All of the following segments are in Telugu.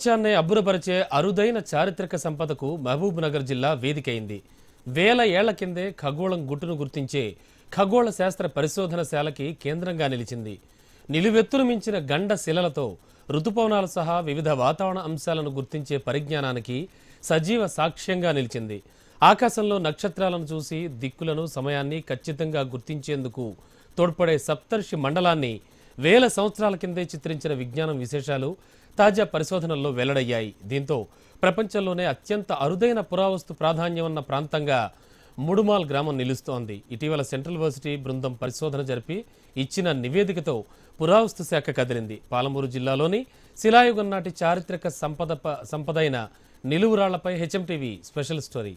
ప్రపంచాన్నే అబ్బురపరిచే అరుదైన చారిత్రక సంపదకు మహబూబ్ నగర్ జిల్లా వేదికైంది. వేల ఏళ్ల కిందే ఖగోళం గుట్టును గుర్తించే ఖగోళ శాస్త్ర పరిశోధనశాలకి కేంద్రంగా నిలిచింది. నిలువెత్తును మించిన గండ శిలలతో ఋతుపవనాలు సహా వివిధ వాతావరణ అంశాలను గుర్తించే పరిజ్ఞానానికి సజీవ సాక్ష్యంగా నిలిచింది. ఆకాశంలో నక్షత్రాలను చూసి దిక్కులను సమయాన్ని ఖచ్చితంగా గుర్తించేందుకు తోడ్పడే సప్తర్షి మండలాన్ని వేల సంవత్సరాల కిందే చిత్రించిన విజ్ఞానం విశేషాలు తాజా పరిశోధనల్లో వెల్లడయ్యాయి. దీంతో ప్రపంచంలోనే అత్యంత అరుదైన పురావస్తు ప్రాధాన్యం ఉన్న ప్రాంతంగా ముడుమాల్ గ్రామం నిలుస్తోంది. ఇటీవల సెంట్రల్ యూనివర్సిటీ బృందం పరిశోధన జరిపి ఇచ్చిన నివేదికతో పురావస్తు శాఖ కదిలింది. పాలమూరు జిల్లాలోని శిలాయుగం నాటి చారిత్రక సంపదైన నిలువురాళ్లపై హెచ్ఎంటీవీ స్పెషల్ స్టోరీ.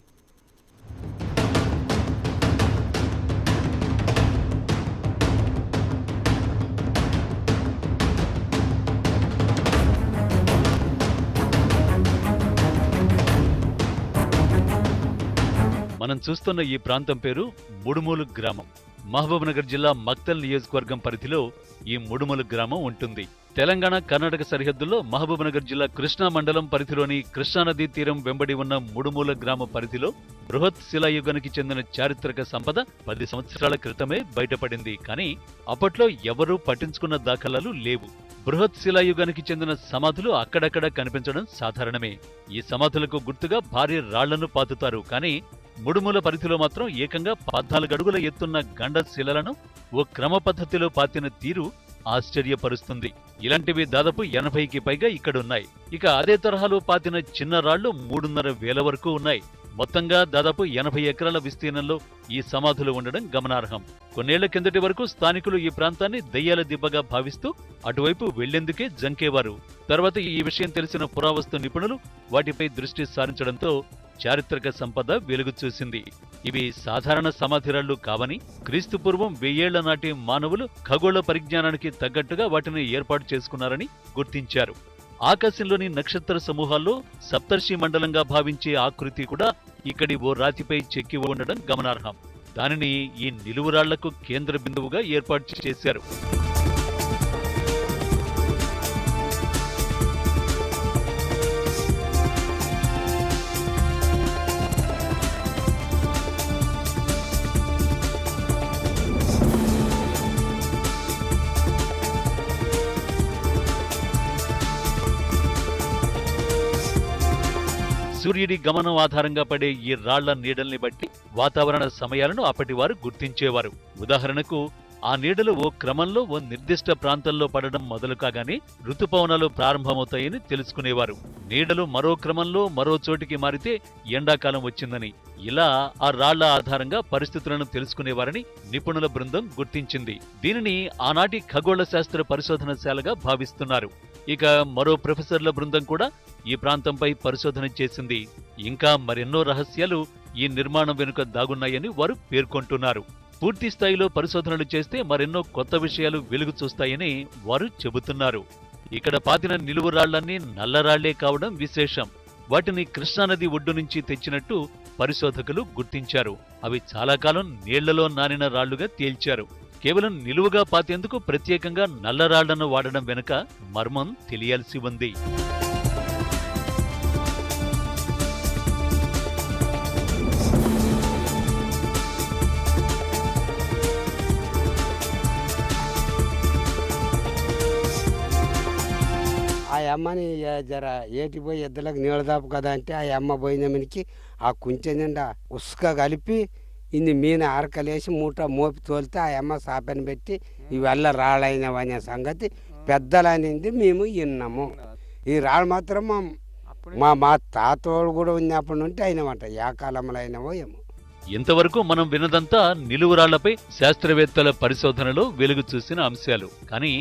మనం చూస్తున్న ఈ ప్రాంతం పేరు ముడుమూలు గ్రామం. మహబూబ్ నగర్ జిల్లా మక్తల్ నియోజకవర్గం పరిధిలో ఈ ముడుమూలు గ్రామం ఉంటుంది. తెలంగాణ కర్ణాటక సరిహద్దుల్లో మహబూబ్ నగర్ జిల్లా కృష్ణా మండలం పరిధిలోని కృష్ణానదీ తీరం వెంబడి ఉన్న ముడుమూల గ్రామ పరిధిలో బృహత్ శిలాయుగానికి చెందిన చారిత్రక సంపద 10 సంవత్సరాల క్రితమే బయటపడింది. కానీ అప్పట్లో ఎవరూ పట్టించుకున్న దాఖలాలు లేవు. బృహత్ శిలాయుగానికి చెందిన సమాధులు అక్కడక్కడ కనిపించడం సాధారణమే. ఈ సమాధులకు గుర్తుగా భారీ రాళ్లను పాతుతారు. కానీ ముడుమూల పరిధిలో మాత్రం ఏకంగా 14 అడుగుల ఎత్తున్న గండ శిలలను ఓ క్రమ పద్ధతిలో పాతిన తీరు ఆశ్చర్యపరుస్తుంది. ఇలాంటివి దాదాపు 80కి పైగా ఇక్కడున్నాయి. ఇక అదే తరహాలో పాతిన చిన్న రాళ్లు 3,500 వరకు ఉన్నాయి. మొత్తంగా దాదాపు 80 ఎకరాల విస్తీర్ణంలో ఈ సమాధులు ఉండడం గమనార్హం. కొన్నేళ్ల కిందటి వరకు స్థానికులు ఈ ప్రాంతాన్ని దయ్యాల దిబ్బగా భావిస్తూ అటువైపు వెళ్లేందుకే జంకేవారు. తర్వాత ఈ విషయం తెలిసిన పురావస్తు నిపుణులు వాటిపై దృష్టి సారించడంతో చారిత్రక సంపద వెలుగు చూసింది. ఇవి సాధారణ సమాధిరాళ్లు కావని, క్రీస్తుపూర్వం 1000 ఏళ్ల నాటి మానవులు ఖగోళ పరిజ్ఞానానికి తగ్గట్టుగా వాటిని ఏర్పాటు చేసుకున్నారని గుర్తించారు. ఆకాశంలోని నక్షత్ర సమూహాల్లో సప్తర్షి మండలంగా భావించే ఆకృతి కూడా ఇక్కడి ఓ రాతిపై చెక్కి ఉండడం గమనార్హం. దానిని ఈ నిలువురాళ్లకు కేంద్ర బిందువుగా ఏర్పాటు చేశారు. సూర్యుడి గమనం ఆధారంగా పడే ఈ రాళ్ల నీడల్ని బట్టి వాతావరణ సమయాలను అప్పటివారు గుర్తించేవారు. ఉదాహరణకు ఆ నీడలు ఓ క్రమంలో ఓ నిర్దిష్ట ప్రాంతంలో పడడం మొదలు కాగానే ఋతుపవనాలు ప్రారంభమవుతాయని తెలుసుకునేవారు. నీడలు మరో క్రమంలో మరో చోటికి మారితే ఎండాకాలం వచ్చిందని, ఇలా ఆ రాళ్ల ఆధారంగా పరిస్థితులను తెలుసుకునేవారని నిపుణుల బృందం గుర్తించింది. దీనిని ఆనాటి ఖగోళ శాస్త్ర పరిశోధనశాలగా భావిస్తున్నారు. ఇక మరో ప్రొఫెసర్ల బృందం కూడా ఈ ప్రాంతంపై పరిశోధన చేసింది. ఇంకా మరెన్నో రహస్యాలు ఈ నిర్మాణం వెనుక దాగున్నాయని వారు పేర్కొంటున్నారు. పూర్తి స్థాయిలో పరిశోధనలు చేస్తే మరెన్నో కొత్త విషయాలు వెలుగు చూస్తాయని వారు చెబుతున్నారు. ఇక్కడ పాతిన నిలువురాళ్లన్నీ నల్లరాళ్లే కావడం విశేషం. వాటిని కృష్ణానది ఒడ్డు నుంచి తెచ్చినట్టు పరిశోధకులు గుర్తించారు. అవి చాలా కాలం నీళ్లలో నానిన రాళ్లుగా తేల్చారు. కేవలం నిలువుగా పాతేందుకు ప్రత్యేకంగా నల్లరాళ్లను వాడడం వెనుక మర్మం తెలియాల్సి ఉంది. ఆ అమ్మని జర ఏటి పోయి ఎద్దులకు నీళ్ళ దాపు కదా అంటే ఆ అమ్మ పోయినమనికి ఆ కుంచె నిండా ఉసుక కలిపి ఇన్ని మీన అరకలేసి మూట మోపి తోలితే ఆ అమ్మ సాపని పెట్టి ఇవల్ల రాళ్ళైనవనే సంగతి పెద్దలనింది మేము విన్నాము. ఈ రాళ్ళు మాత్రం మా తాతోడు కూడా ఉన్నప్పటి నుండి అయినమాట. ఏ కాలంలో అయినవో ఏమో. ఇంతవరకు మనం విన్నదంతా నిలువురాళ్లపై శాస్త్రవేత్తల పరిశోధనలో వెలుగు చూసిన అంశాలు. కానీ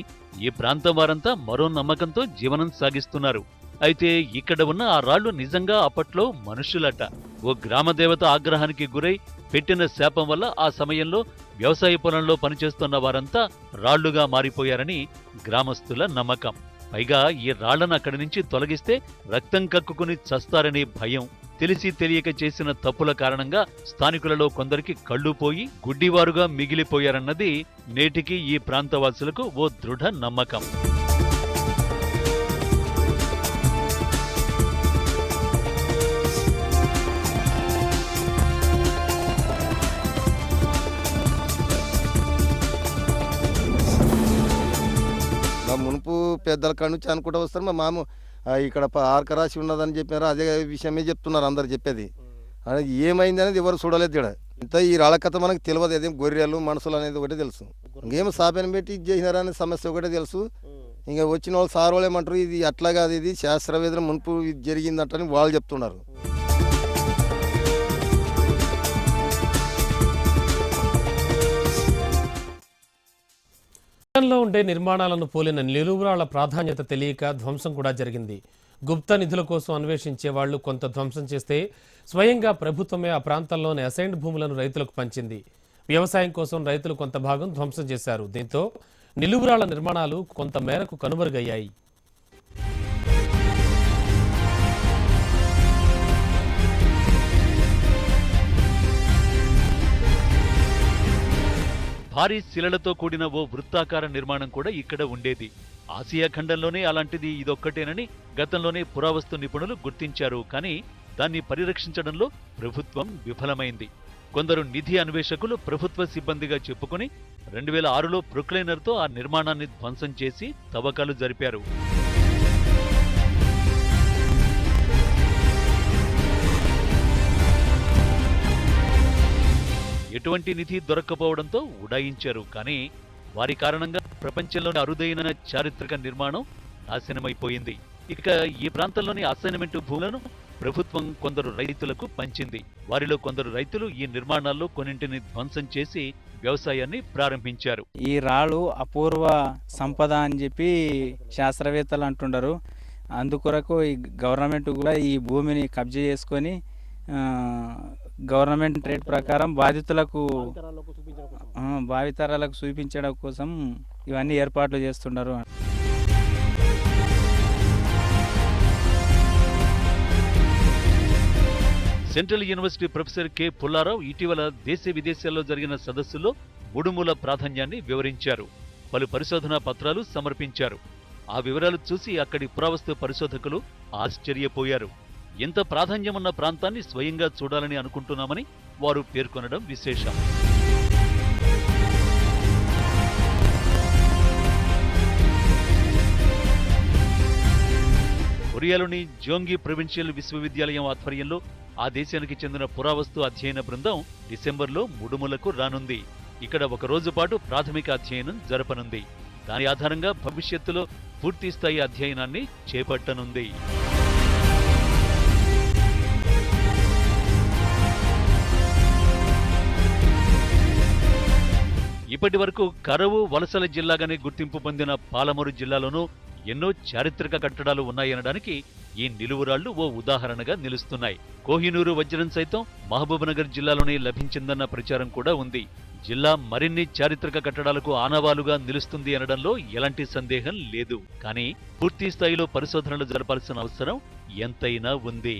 ఈ ప్రాంతం వారంతా మరో నమ్మకంతో జీవనం సాగిస్తున్నారు. అయితే ఇక్కడ ఉన్న ఆ రాళ్లు నిజంగా అప్పట్లో మనుషులట. ఓ గ్రామదేవత ఆగ్రహానికి గురై పెట్టిన శాపం వల్ల ఆ సమయంలో వ్యవసాయ పొలంలో పనిచేస్తున్న వారంతా రాళ్లుగా మారిపోయారని గ్రామస్తుల నమ్మకం. పైగా ఈ రాళ్లను అక్కడి నుంచి తొలగిస్తే రక్తం కక్కుకుని చస్తారనే భయం. తెలిసి తెలియక చేసిన తప్పుల కారణంగా స్థానికులలో కొందరికి కళ్ళు పోయి గుడ్డివారుగా మిగిలిపోయారన్నది నేటికి ఈ ప్రాంతవాసులకు ఓ దృఢ నమ్మకం. పెద్దల కాడ నుంచి అనుకుంటూ వస్తారు. మా మామ ఇక్కడ ఆర్క రాసి ఉన్నదని చెప్పినారు, అదే విషయమే చెప్తున్నారు అందరు చెప్పేది. అది ఏమైంది అనేది ఎవరు చూడలేదు ఇక్కడ. ఇంత ఈ రాళ్ళ కథ మనకు తెలియదు. అదేం గొర్రెలు మనుషులు అనేది ఒకటే తెలుసు. ఇంకేమో సాపెన్ పెట్టి ఇది చేసినారా అనే సమస్య ఒకటే తెలుసు. ఇంకా వచ్చిన వాళ్ళు సార్ వాళ్ళు ఏమంటారు, ఇది అట్లా కాదు, ఇది శాస్త్రవేత్తలు మునుపు ఇది జరిగిందంటని వాళ్ళు చెప్తున్నారు. లో ఉండే నిర్మాణాలను పోలిన నిలువురాళ్ల ప్రాధాన్యత తెలియక ధ్వంసం కూడా జరిగింది. గుప్త నిధుల కోసం అన్వేషించే వాళ్లు కొంత ధ్వంసం చేస్తే స్వయంగా ప్రభుత్వమే ఆ ప్రాంతాల్లోని అసైన్డ్ భూములను రైతులకు పంచింది. వ్యవసాయం కోసం రైతులు కొంత భాగం ధ్వంసం చేశారు. దీంతో నిలువురాళ్ల నిర్మాణాలు కొంత మేరకు కనుమరుగయ్యాయి. భారీ శిలలతో కూడిన ఓ వృత్తాకార నిర్మాణం కూడా ఇక్కడ ఉండేది. ఆసియా ఖండంలోనే అలాంటిది ఇదొక్కటేనని గతంలోనే పురావస్తు నిపుణులు గుర్తించారు. కానీ దాన్ని పరిరక్షించడంలో ప్రభుత్వం విఫలమైంది. కొందరు నిధి అన్వేషకులు ప్రభుత్వ సిబ్బందిగా చెప్పుకుని 2006లో ప్రొక్లైనర్తో ఆ నిర్మాణాన్ని ధ్వంసం చేసి తవ్వకాలు జరిపారు. ఎటువంటి నిధి దొరక్కపోవడంతో ఉడాయించారు. కానీ వారి కారణంగా ప్రపంచంలోని అరుదైన చారిత్రక నిర్మాణం నాశనమైపోయింది. ఇక ఈ ప్రాంతంలోని అసైన్మెంట్ భూములను ప్రభుత్వం కొందరు రైతులకు పంచింది. వారిలో కొందరు రైతులు ఈ నిర్మాణాల్లో కొన్నింటిని ధ్వంసం చేసి వ్యవసాయాన్ని ప్రారంభించారు. ఈ రాళ్ళు అపూర్వ సంపద అని చెప్పి శాస్త్రవేత్తలు అంటుండరు. అందుకొరకు ఈ గవర్నమెంట్ కూడా ఈ భూమిని కబ్జా చేసుకొని గవర్నమెంట్ రేట్ ప్రకారం బాధితులకు భావితరాలకు చూపించడం కోసం ఇవన్నీ ఏర్పాట్లు చేస్తున్నారు. Central university professor K Pullarao ఇటీవల దేశ విదేశాల్లో జరిగిన సదస్సులో ముడుముల ప్రాధాన్యాన్ని వివరించారు. పలు పరిశోధనా పత్రాలు సమర్పించారు. ఆ వివరాలు చూసి అక్కడి పురావస్తు పరిశోధకులు ఆశ్చర్యపోయారు. ఎంత ప్రాధాన్యమున్న ప్రాంతాన్ని స్వయంగా చూడాలని అనుకుంటున్నామని వారు పేర్కొనడం విశేషం. కొరియాలోని జోంగి ప్రొవిన్షియల్ విశ్వవిద్యాలయం ఆధ్వర్యంలో ఆ దేశానికి చెందిన పురావస్తు అధ్యయన బృందం డిసెంబర్లో ముడుములకు రానుంది. ఇక్కడ ఒక రోజు పాటు ప్రాథమిక అధ్యయనం జరపనుంది. దాని ఆధారంగా భవిష్యత్తులో పూర్తిస్థాయి అధ్యయనాన్ని చేపట్టనుంది. ఇప్పటి వరకు కరువు వలసల జిల్లాగానే గుర్తింపు పొందిన పాలమూరు జిల్లాలోనూ ఎన్నో చారిత్రక కట్టడాలు ఉన్నాయనడానికి ఈ నిలువురాళ్లు ఓ ఉదాహరణగా నిలుస్తున్నాయి. కోహినూరు వజ్రం సైతం మహబూబ్నగర్ జిల్లాలోనే లభించిందన్న ప్రచారం కూడా ఉంది. జిల్లా మరిన్ని చారిత్రక కట్టడాలకు ఆనవాలుగా నిలుస్తుంది అనడంలో ఎలాంటి సందేహం లేదు. కానీ పూర్తి స్థాయిలో పరిశోధనలు జరపాల్సిన అవసరం ఎంతైనా ఉంది.